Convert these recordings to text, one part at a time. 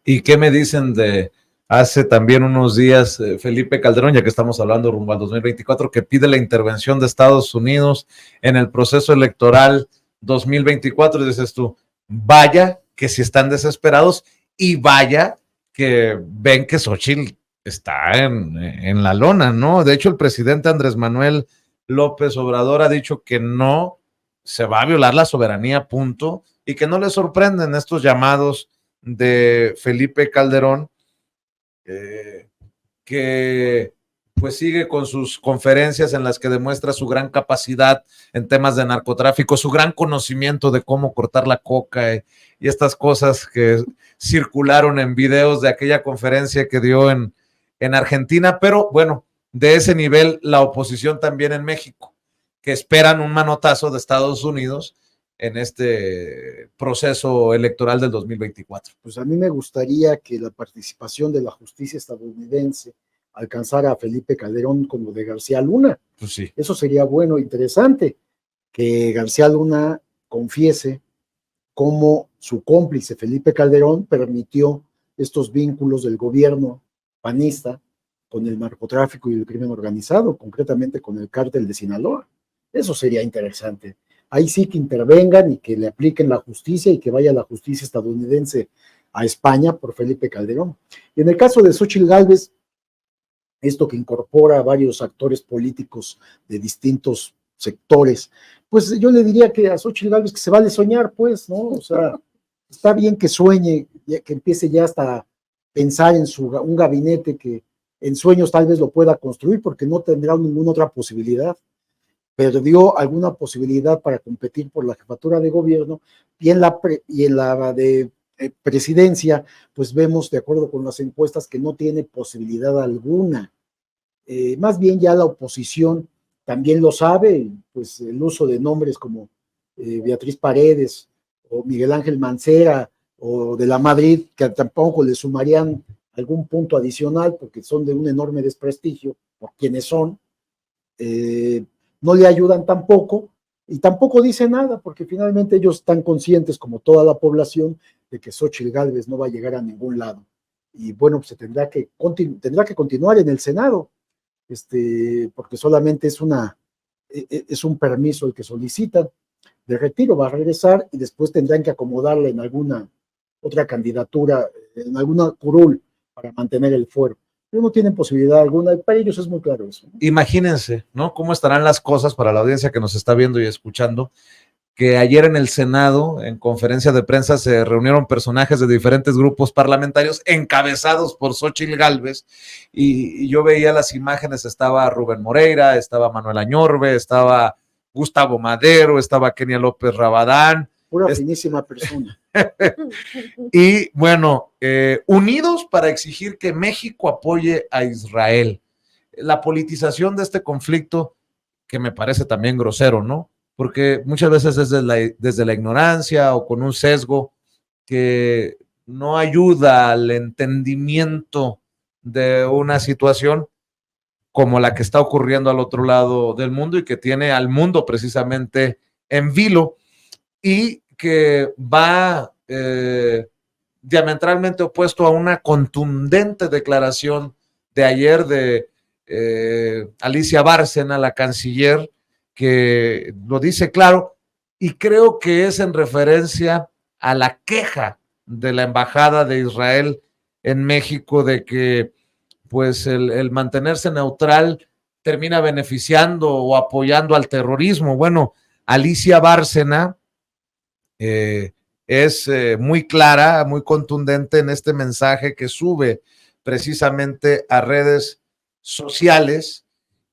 ¿Y qué me dicen de hace también unos días Felipe Calderón, ya que estamos hablando rumbo al 2024, que pide la intervención de Estados Unidos en el proceso electoral 2024? Y dices tú, vaya que si están desesperados y vaya que ven que Xochitl está en la lona, ¿no? De hecho, el presidente Andrés Manuel López Obrador ha dicho que no se va a violar la soberanía, punto, y que no le sorprenden estos llamados de Felipe Calderón, que pues sigue con sus conferencias en las que demuestra su gran capacidad en temas de narcotráfico, su gran conocimiento de cómo cortar la coca y estas cosas que circularon en videos de aquella conferencia que dio en Argentina, pero bueno, de ese nivel la oposición también en México, que esperan un manotazo de Estados Unidos en este proceso electoral del 2024. Pues a mí me gustaría que la participación de la justicia estadounidense alcanzara a Felipe Calderón como de García Luna. Pues sí. Eso sería bueno, interesante, que García Luna confiese cómo su cómplice Felipe Calderón permitió estos vínculos del gobierno panista con el narcotráfico y el crimen organizado, concretamente con el cártel de Sinaloa. Eso sería interesante. Ahí sí que intervengan y que le apliquen la justicia y que vaya la justicia estadounidense a España por Felipe Calderón. Y en el caso de Xochitl Gálvez, esto que incorpora a varios actores políticos de distintos sectores, pues yo le diría que a Xochitl Gálvez que se vale soñar, pues, ¿no? O sea, está bien que sueñe, que empiece ya hasta a pensar en un gabinete que en sueños tal vez lo pueda construir porque no tendrá ninguna otra posibilidad. Perdió alguna posibilidad para competir por la jefatura de gobierno y en la de presidencia, pues vemos, de acuerdo con las encuestas, que no tiene posibilidad alguna. Más bien ya la oposición también lo sabe, pues el uso de nombres como Beatriz Paredes o Miguel Ángel Mancera o de la Madrid, que tampoco le sumarían algún punto adicional porque son de un enorme desprestigio por quienes son, no le ayudan tampoco y tampoco dicen nada porque finalmente ellos están conscientes, como toda la población, de que Xochitl Gálvez no va a llegar a ningún lado. Y bueno, pues se tendrá que continuar en el Senado, porque solamente es un permiso el que solicitan de retiro, va a regresar y después tendrán que acomodarla en alguna otra candidatura, en alguna curul para mantener el fuero. Pero no tienen posibilidad alguna, para ellos es muy claro eso, ¿no? Imagínense, ¿no? Cómo estarán las cosas para la audiencia que nos está viendo y escuchando, que ayer en el Senado, en conferencia de prensa, se reunieron personajes de diferentes grupos parlamentarios encabezados por Xochitl Gálvez, y yo veía las imágenes, estaba Rubén Moreira, estaba Manuel Añorbe, estaba Gustavo Madero, estaba Kenia López Rabadán. Pura finísima persona. Y bueno, unidos para exigir que México apoye a Israel. La politización de este conflicto, que me parece también grosero, ¿no? Porque muchas veces desde la ignorancia o con un sesgo que no ayuda al entendimiento de una situación como la que está ocurriendo al otro lado del mundo y que tiene al mundo precisamente en vilo y que va diametralmente opuesto a una contundente declaración de ayer de Alicia Bárcena, la canciller, que lo dice claro, y creo que es en referencia a la queja de la Embajada de Israel en México de que pues el mantenerse neutral termina beneficiando o apoyando al terrorismo. Bueno, Alicia Bárcena es muy clara, muy contundente en este mensaje que sube precisamente a redes sociales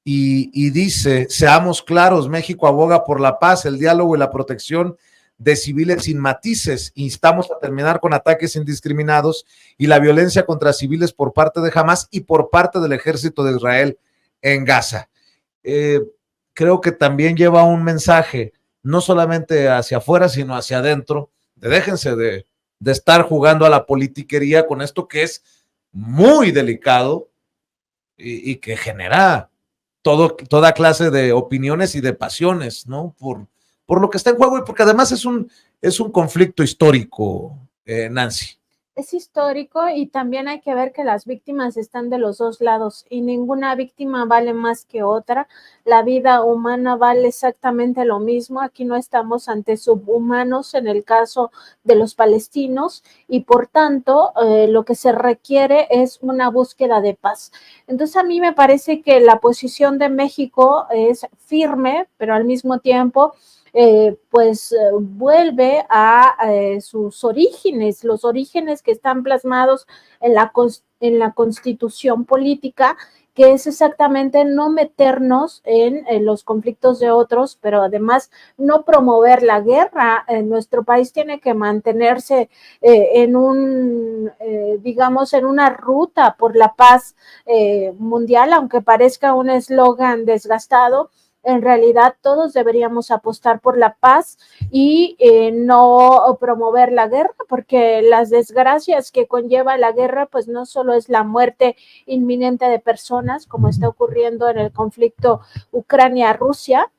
y dice, seamos claros, México aboga por la paz, el diálogo y la protección de civiles sin matices. Instamos a terminar con ataques indiscriminados y la violencia contra civiles por parte de Hamas y por parte del ejército de Israel en Gaza. Creo que también lleva un mensaje no solamente hacia afuera, sino hacia adentro, de déjense de estar jugando a la politiquería con esto que es muy delicado y que genera toda clase de opiniones y de pasiones, ¿no? Por lo que está en juego y porque además es un conflicto histórico, Nancy. Es histórico y también hay que ver que las víctimas están de los dos lados y ninguna víctima vale más que otra. La vida humana vale exactamente lo mismo. Aquí no estamos ante subhumanos en el caso de los palestinos y por tanto lo que se requiere es una búsqueda de paz. Entonces a mí me parece que la posición de México es firme, pero al mismo tiempo vuelve a sus orígenes, los orígenes que están plasmados en la constitución política, que es exactamente no meternos en los conflictos de otros, pero además no promover la guerra. Nuestro país tiene que mantenerse digamos, en una ruta por la paz mundial, aunque parezca un eslogan desgastado. En realidad todos deberíamos apostar por la paz y no promover la guerra, porque las desgracias que conlleva la guerra, pues no solo es la muerte inminente de personas, como está ocurriendo en el conflicto Ucrania-Rusia,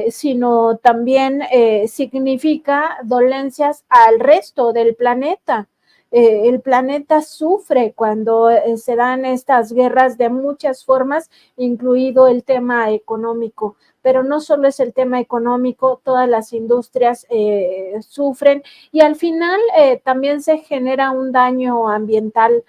sino también significa dolencias al resto del planeta. El planeta sufre cuando se dan estas guerras de muchas formas, incluido el tema económico, pero no solo es el tema económico, todas las industrias sufren y al final también se genera un daño ambiental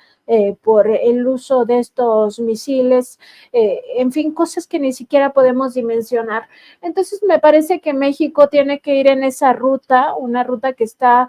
por el uso de estos misiles, en fin, cosas que ni siquiera podemos dimensionar. Entonces me parece que México tiene que ir en esa ruta, una ruta que está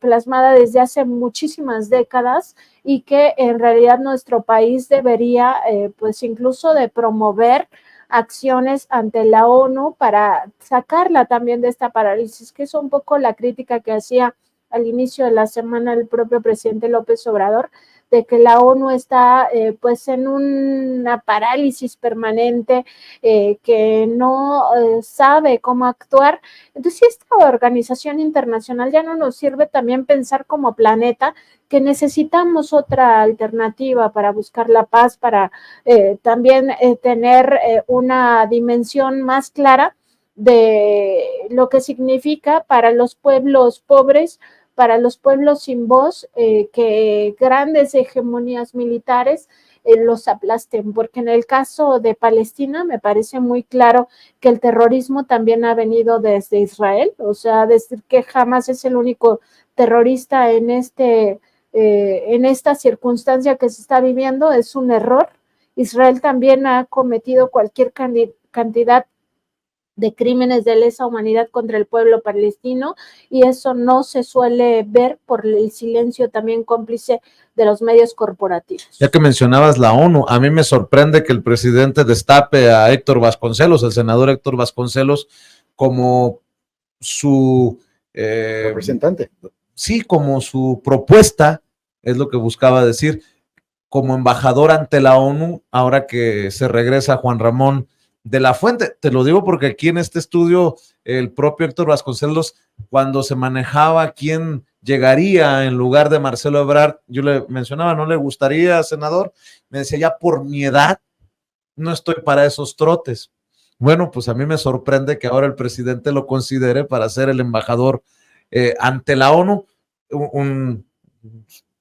plasmada desde hace muchísimas décadas y que en realidad nuestro país debería, pues incluso de promover acciones ante la ONU para sacarla también de esta parálisis, que es un poco la crítica que hacía al inicio de la semana el propio presidente López Obrador, de que la ONU está pues en una parálisis permanente, que no sabe cómo actuar. Entonces, si esta organización internacional ya no nos sirve también pensar como planeta que necesitamos otra alternativa para buscar la paz, para también tener una dimensión más clara de lo que significa para los pueblos pobres, para los pueblos sin voz, que grandes hegemonías militares los aplasten, porque en el caso de Palestina me parece muy claro que el terrorismo también ha venido desde Israel, o sea, decir que Hamas es el único terrorista en esta circunstancia que se está viviendo es un error. Israel también ha cometido cualquier cantidad de crímenes de lesa humanidad contra el pueblo palestino y eso no se suele ver por el silencio también cómplice de los medios corporativos. Ya que mencionabas la ONU, a mí me sorprende que el presidente destape a Héctor Vasconcelos, el senador Héctor Vasconcelos, como su representante. Sí, como su propuesta, es lo que buscaba decir, como embajador ante la ONU, ahora que se regresa Juan Ramón de la Fuente. Te lo digo porque aquí en este estudio, el propio Héctor Vasconcelos, cuando se manejaba quién llegaría en lugar de Marcelo Ebrard, yo le mencionaba, ¿no le gustaría, senador? Me decía, ya por mi edad, no estoy para esos trotes. Bueno, pues a mí me sorprende que ahora el presidente lo considere para ser el embajador ante la ONU, un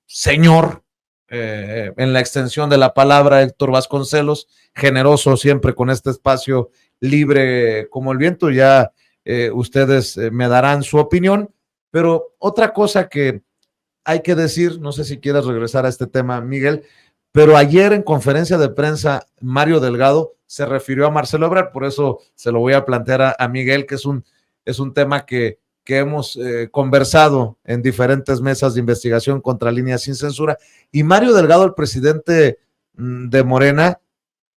señor en la extensión de la palabra, Héctor Vasconcelos, generoso siempre con este espacio libre como el viento. Ya ustedes me darán su opinión, pero otra cosa que hay que decir, no sé si quieres regresar a este tema, Miguel, pero ayer en conferencia de prensa, Mario Delgado se refirió a Marcelo Ebrard, por eso se lo voy a plantear a Miguel, que es un tema que hemos conversado en diferentes mesas de investigación contra Líneas Sin Censura, y Mario Delgado, el presidente de Morena,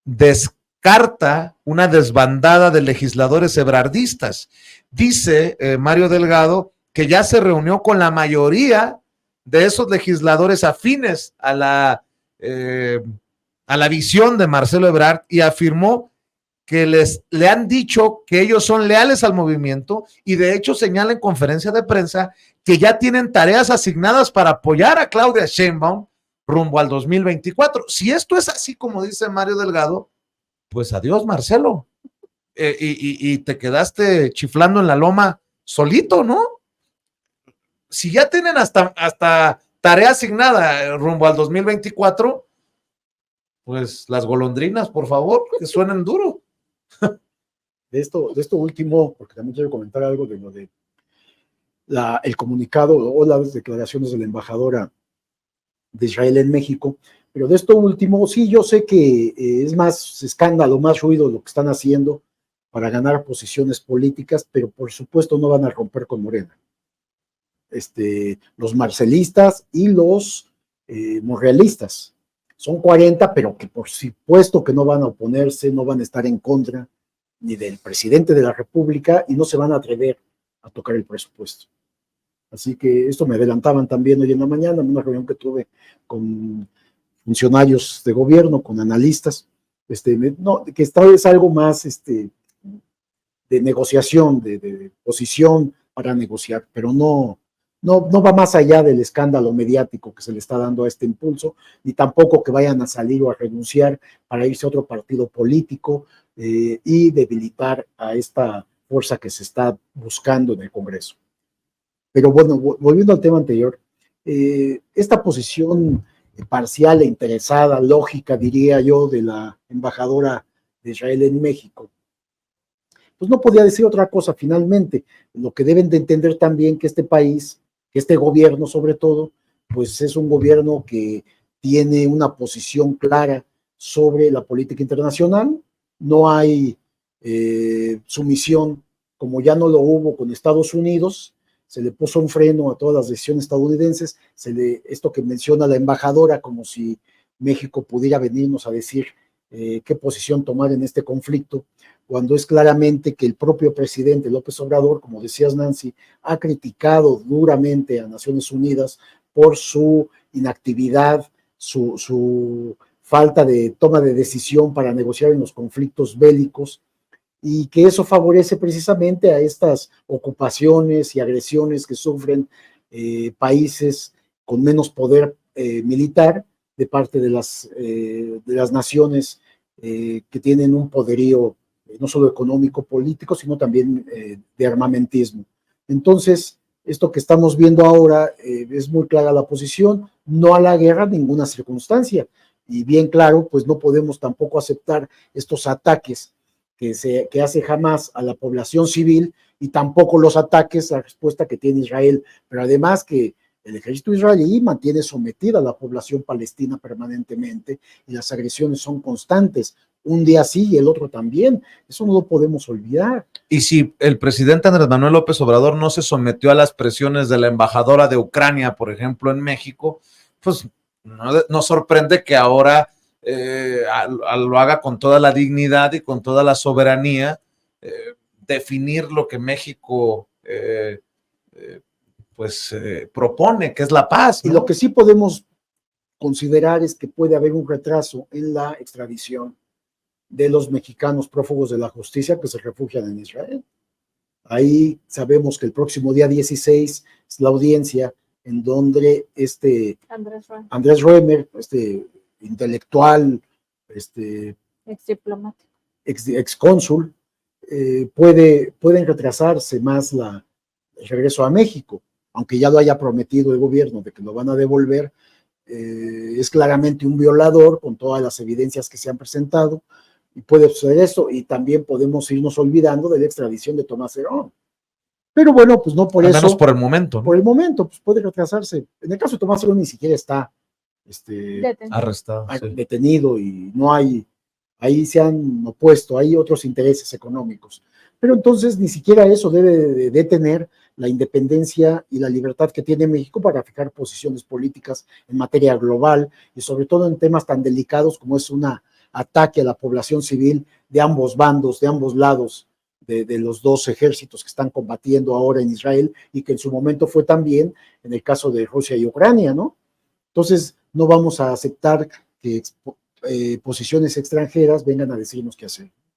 descarta una desbandada de legisladores ebrardistas. Dice Mario Delgado que ya se reunió con la mayoría de esos legisladores afines a la visión de Marcelo Ebrard y afirmó que le han dicho que ellos son leales al movimiento y de hecho señala en conferencia de prensa que ya tienen tareas asignadas para apoyar a Claudia Sheinbaum rumbo al 2024. Si esto es así como dice Mario Delgado, pues adiós Marcelo, y te quedaste chiflando en la loma solito, ¿no? Si ya tienen hasta tarea asignada rumbo al 2024, pues las golondrinas, por favor, que suenen duro. De esto último, porque también quiero comentar algo de lo de el comunicado o las declaraciones de la embajadora de Israel en México, pero de esto último, sí, yo sé que es más escándalo, más ruido lo que están haciendo para ganar posiciones políticas, pero por supuesto no van a romper con Morena. Los marcelistas y los monrealistas. Son 40, pero que por supuesto que no van a oponerse, no van a estar en contra ni del presidente de la República y no se van a atrever a tocar el presupuesto. Así que esto me adelantaban también hoy en la mañana en una reunión que tuve con funcionarios de gobierno, con analistas, que esta es algo más de negociación, de posición para negociar, pero no va más allá del escándalo mediático que se le está dando a este impulso, ni tampoco que vayan a salir o a renunciar para irse a otro partido político y debilitar a esta fuerza que se está buscando en el Congreso. Pero bueno, volviendo al tema anterior, esta posición parcial e interesada, lógica, diría yo, de la embajadora de Israel en México, pues no podía decir otra cosa finalmente. Lo que deben de entender también que este país, que este gobierno sobre todo, pues es un gobierno que tiene una posición clara sobre la política internacional. No hay sumisión, como ya no lo hubo con Estados Unidos. Se le puso un freno a todas las decisiones estadounidenses. Esto que menciona la embajadora, como si México pudiera venirnos a decir qué posición tomar en este conflicto, cuando es claramente que el propio presidente López Obrador, como decías Nancy, ha criticado duramente a Naciones Unidas por su inactividad, su falta de toma de decisión para negociar en los conflictos bélicos, y que eso favorece precisamente a estas ocupaciones y agresiones que sufren países con menos poder militar de parte de las naciones que tienen un poderío no solo económico, político, sino también de armamentismo. Entonces, esto que estamos viendo ahora es muy clara la posición, no a la guerra en ninguna circunstancia, y bien claro, pues no podemos tampoco aceptar estos ataques que hace Hamás a la población civil y tampoco los ataques, la respuesta que tiene Israel, pero además que el ejército israelí mantiene sometida a la población palestina permanentemente y las agresiones son constantes, un día sí y el otro también, eso no lo podemos olvidar. Y si el presidente Andrés Manuel López Obrador no se sometió a las presiones de la embajadora de Ucrania, por ejemplo, en México, pues no sorprende que ahora lo haga con toda la dignidad y con toda la soberanía, definir lo que México propone, que es la paz, ¿no? Y lo que sí podemos considerar es que puede haber un retraso en la extradición de los mexicanos prófugos de la justicia que se refugian en Israel. Ahí sabemos que el próximo día 16 es la audiencia en donde Andrés Roemer, intelectual, ex diplomático, ex cónsul, pueden retrasarse más el regreso a México, aunque ya lo haya prometido el gobierno de que lo van a devolver. Es claramente un violador con todas las evidencias que se han presentado y puede suceder eso, y también podemos irnos olvidando de la extradición de Tomás Herón. Pero bueno, pues no por eso. Al menos por el momento, ¿no? Por el momento, pues puede retrasarse. En el caso de Tomás Herón ni siquiera está arrestado, detenido, y no hay, ahí se han opuesto, hay otros intereses económicos. Pero entonces ni siquiera eso debe de detener la independencia y la libertad que tiene México para fijar posiciones políticas en materia global y sobre todo en temas tan delicados como es un ataque a la población civil de ambos bandos, de ambos lados de los dos ejércitos que están combatiendo ahora en Israel y que en su momento fue también en el caso de Rusia y Ucrania, ¿no? Entonces no vamos a aceptar que posiciones extranjeras vengan a decirnos qué hacer.